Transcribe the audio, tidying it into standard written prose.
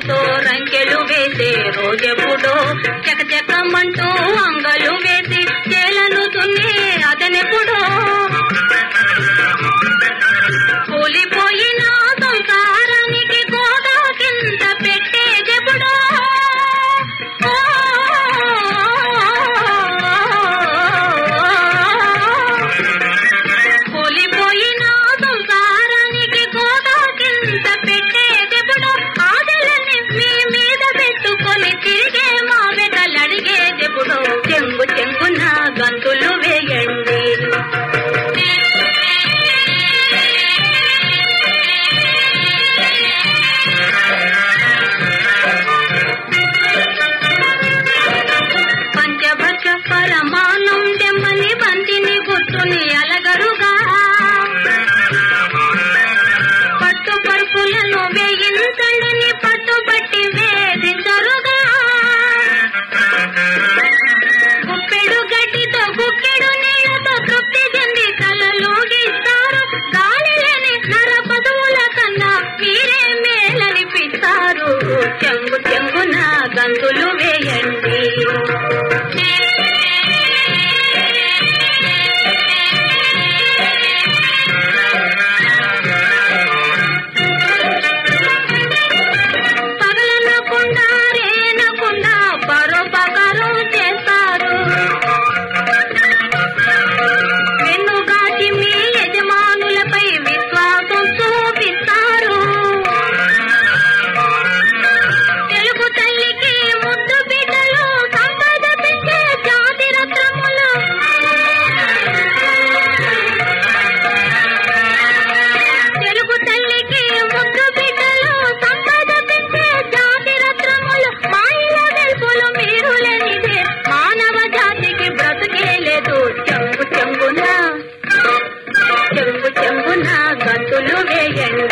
రంకెలతో రంకెలు వేసే రోజెప్పుడో చకచకమంటూ అంగలు వేసి చేలను తున్నే అతనెప్పుడో కూలిపోయిన సంసారానికి గోదా కింద పెట్టేదెప్పుడో కూలిపోయిన సంసారానికి గోదా కింద పెట్టేదెప్పుడో ఆశలని మీ మీద పెట్టుకొని తిరిగే మా వెదలడిగేదెప్పుడో చెంగు చెంగున గంతులు వేయండి పరమానం దెమ్మని బంతిని గుర్తుని అలగరుగా పట్టు పరుపులను వేయించండిని పట్టుబట్టి వేధించరుగా గుప్పెడు గడ్డితో గుక్కెడు నీళ్లతో తృప్తి చెంది కళ్ళలోగిస్తారు గాలి లేని నర పదువుల కన్నా మీరే మేలనిపిస్తారు చెంగు చెంగున గంతులు వేయండి చెంగు చెంగున గంతులు వేయండి